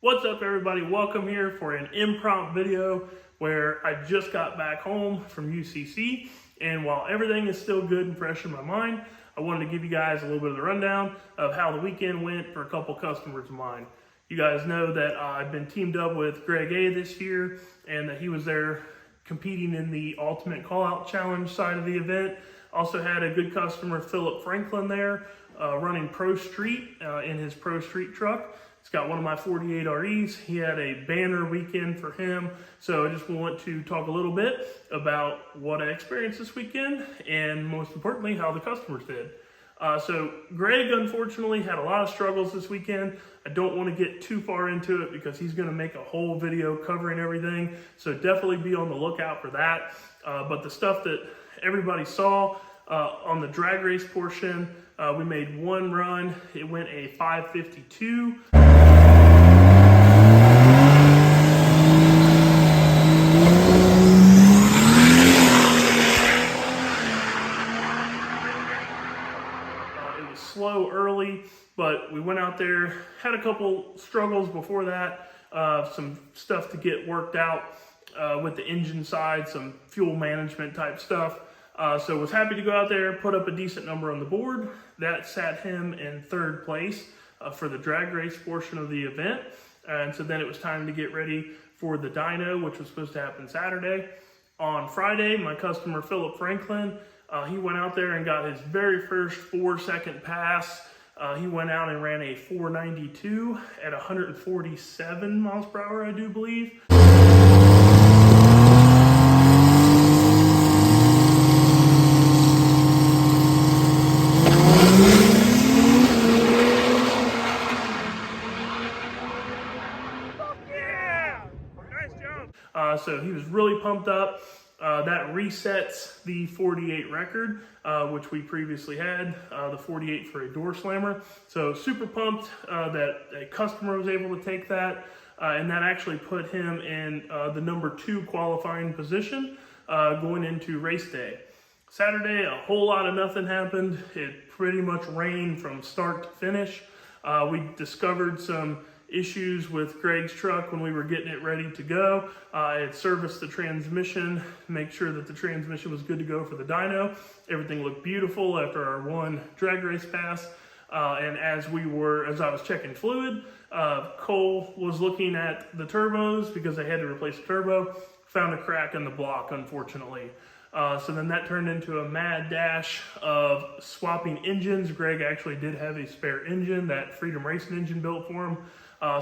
What's up, everybody? Welcome here for an impromptu video where I just got back home from UCC, and while everything is still good and fresh in my mind, I wanted to give you guys a little bit of the rundown of how the weekend went for a couple customers of mine. You guys know that I've been teamed up with Greg A this year, and that he was there competing in the Ultimate Callout Challenge side of the event. Also had a good customer, Philip Franklin, there running Pro Street in his Pro Street truck. He's got one of my 48 REs. He had a banner weekend for him. So I just want to talk a little bit about what I experienced this weekend and most importantly, how the customers did. So Greg, unfortunately, had a lot of struggles this weekend. I don't want to get too far into it because he's going to make a whole video covering everything. So definitely be on the lookout for that. But the stuff that everybody saw on the drag race portion, we made one run. It went a 5:52. It was slow early, but we went out there, had a couple struggles before that, some stuff to get worked out with the engine side, some fuel management type stuff. So was happy to go out there, put up a decent number on the board. That sat him in third place for the drag race portion of the event. And so then it was time to get ready for the dyno, which was supposed to happen Saturday. On Friday, my customer, Philip Franklin, he went out there and got his very first 4-second pass. He went out and ran a 492 at 147 miles per hour, I do believe. So he was really pumped up. That resets the 48 record, which we previously had, the 48 for a door slammer. So super pumped that a customer was able to take that, and that actually put him in the number 2 qualifying position going into race day. Saturday, a whole lot of nothing happened. It pretty much rained from start to finish. We discovered some issues with Greg's truck when we were getting it ready to go. I had serviced the transmission, make sure that the transmission was good to go for the dyno. Everything looked beautiful after our one drag race pass. And as I was checking fluid, Cole was looking at the turbos because they had to replace the turbo, found a crack in the block, unfortunately. So then that turned into a mad dash of swapping engines. Greg actually did have a spare engine, that Freedom Racing engine built for him.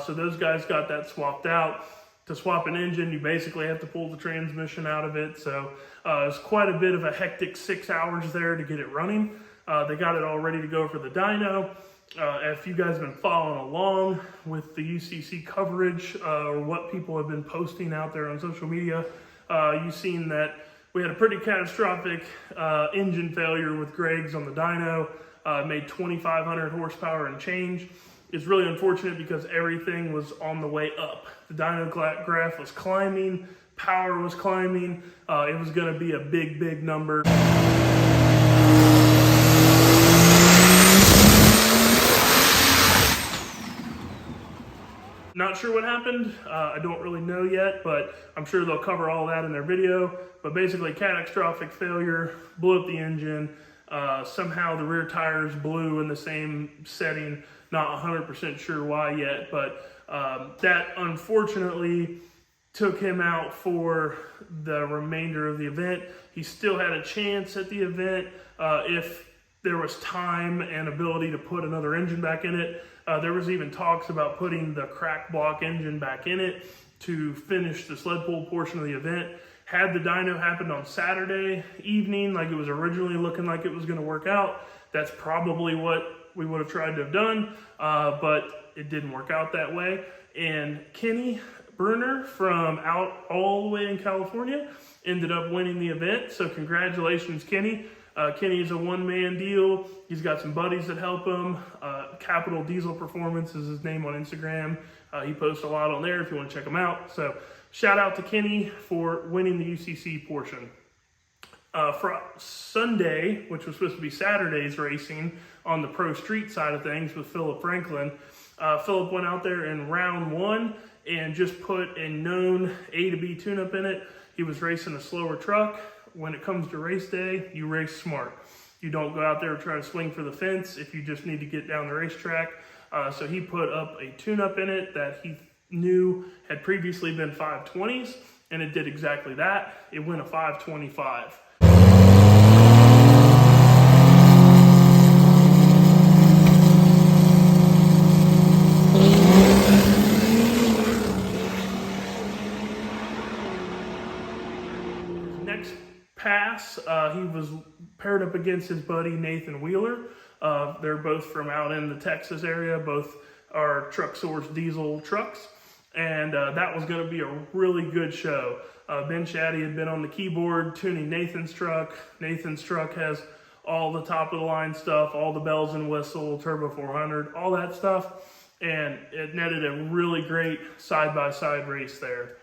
So those guys got that swapped out. To swap an engine, you basically have to pull the transmission out of it. So it was quite a bit of a hectic 6 hours there to get it running. They got it all ready to go for the dyno. If you guys have been following along with the UCC coverage or what people have been posting out there on social media, you've seen that we had a pretty catastrophic engine failure with Greg's on the dyno. Made 2,500 horsepower and change. It's really unfortunate because everything was on the way up. The dyno graph was climbing, power was climbing. It was going to be a big, big number. Not sure what happened. I don't really know yet, but I'm sure they'll cover all that in their video. But basically, catastrophic failure, blew up the engine. Somehow the rear tires blew in the same setting. Not 100% sure why yet, but that unfortunately took him out for the remainder of the event. He still had a chance at the event if there was time and ability to put another engine back in it. There was even talks about putting the crack block engine back in it to finish the sled pull portion of the event. Had the dyno happened on Saturday evening, like it was originally looking like it was going to work out, that's probably what we would have tried to have done, but it didn't work out that way. And Kenny Bruner from out all the way in California ended up winning the event. So congratulations, Kenny. Kenny is a one-man deal. He's got some buddies that help him. Capital Diesel Performance is his name on Instagram. He posts a lot on there if you want to check him out. So shout out to Kenny for winning the UCC portion. For Sunday, which was supposed to be Saturday's racing on the Pro Street side of things with Philip Franklin, Philip went out there in round 1 and just put a known A to B tune-up in it. He was racing a slower truck. When it comes to race day, you race smart. You don't go out there and try to swing for the fence if you just need to get down the racetrack. So he put up a tune-up in it that he knew had previously been 520s, and it did exactly that. It went a 525. Next pass, he was paired up against his buddy Nathan Wheeler. They're both from out in the Texas area. Both are Truck Source diesel trucks. And that was going to be a really good show. Ben Shaddy had been on the keyboard tuning Nathan's truck. Nathan's truck has all the top of the line stuff, all the bells and whistle, Turbo 400, all that stuff. And it netted a really great side-by-side race there.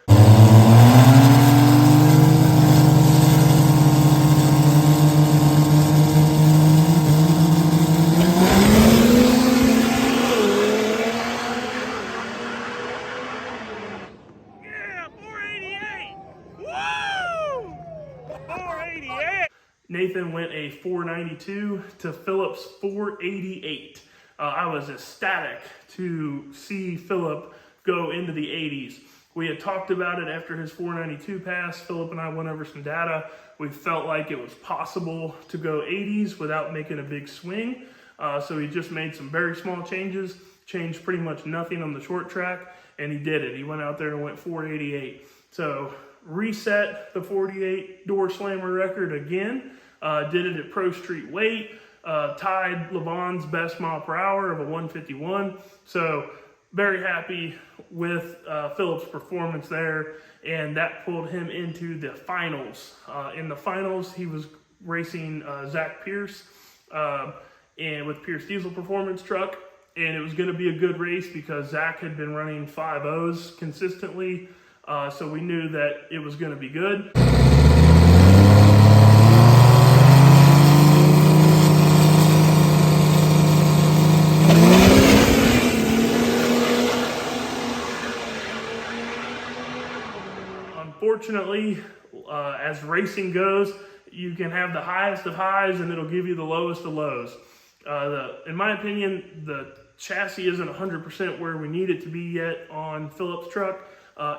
Nathan went a 492 to Philip's 488. I was ecstatic to see Philip go into the 80s. We had talked about it after his 492 pass. Philip and I went over some data. We felt like it was possible to go 80s without making a big swing. So he just made some very small changes, changed pretty much nothing on the short track, and he did it. He went out there and went 488. So reset the 48 door slammer record again. Did it at Pro Street weight, tied LeBon's best mile per hour of a 151. So very happy with Philip's performance there, and that pulled him into the finals. In the finals, he was racing Zach Pierce and with Pierce Diesel Performance truck, and it was going to be a good race because Zach had been running 5.0s consistently, so we knew that it was going to be good. Unfortunately, as racing goes, you can have the highest of highs and it'll give you the lowest of lows. In my opinion, the chassis isn't 100% where we need it to be yet on Philip's truck.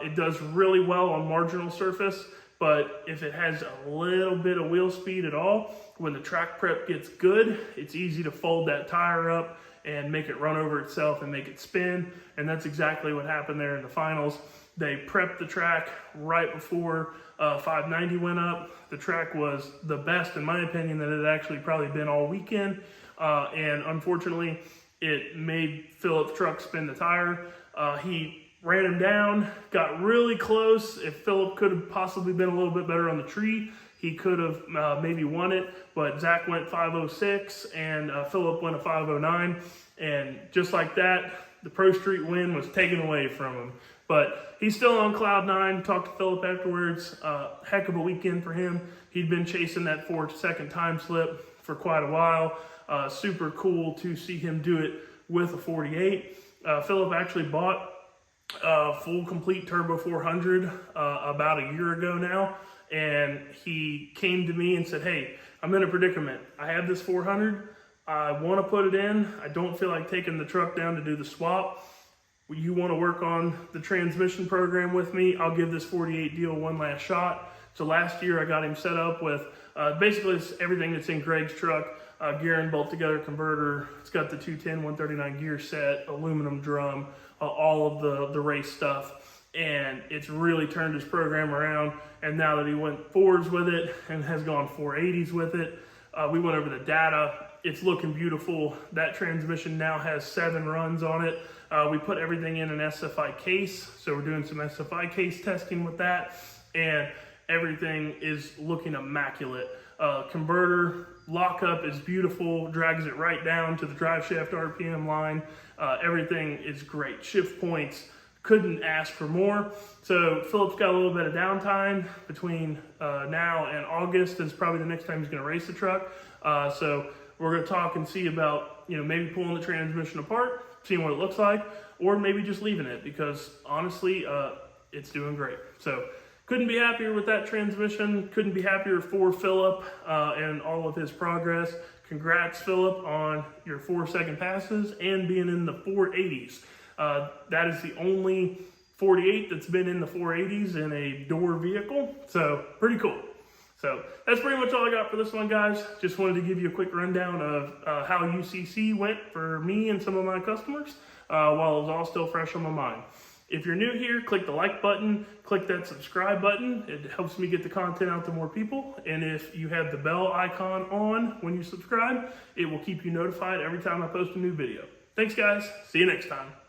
It does really well on marginal surface, but if it has a little bit of wheel speed at all, when the track prep gets good, it's easy to fold that tire up and make it run over itself and make it spin. And that's exactly what happened there in the finals. They prepped the track right before 590 went up. The track was the best, in my opinion, that it had actually probably been all weekend. And unfortunately, it made Philip's truck spin the tire. He ran him down, got really close. If Philip could have possibly been a little bit better on the tree, he could have maybe won it. But Zach went 506 and Philip went a 509. And just like that, the Pro Street win was taken away from him. But he's still on cloud 9. Talked to Philip afterwards. Heck of a weekend for him. He'd been chasing that 4-second time slip for quite a while. Super cool to see him do it with a 48. Philip actually bought a full complete Turbo 400 about a year ago now. And he came to me and said, hey, I'm in a predicament. I have this 400. I want to put it in. I don't feel like taking the truck down to do the swap. You want to work on the transmission program with me? I'll give this 48 deal one last shot. So last year I got him set up with basically everything that's in Greg's truck. Gear and bolt together converter. It's got the 210, 139 gear set, aluminum drum, all of the race stuff. And it's really turned his program around. And now that he went 4s with it and has gone 480s with it, we went over the data. It's looking beautiful. That transmission now has 7 runs on it. We put everything in an SFI case, so we're doing some SFI case testing with that, and everything is looking immaculate. Converter lockup is beautiful, drags it right down to the drive shaft RPM line. Everything is great. Shift points, couldn't ask for more. So Philip's got a little bit of downtime between now and August is probably the next time he's gonna race the truck. So we're gonna talk and see about, maybe pulling the transmission apart seeing what it looks like, or maybe just leaving it because honestly, it's doing great. So couldn't be happier with that transmission. Couldn't be happier for Philip and all of his progress. Congrats, Philip, on your 4-second passes and being in the 480s. That is the only 48 that's been in the 480s in a door vehicle. So pretty cool. So that's pretty much all I got for this one, guys. Just wanted to give you a quick rundown of how UCC went for me and some of my customers while it was all still fresh on my mind. If you're new here, click the like button, click that subscribe button. It helps me get the content out to more people. And if you have the bell icon on when you subscribe, it will keep you notified every time I post a new video. Thanks, guys. See you next time.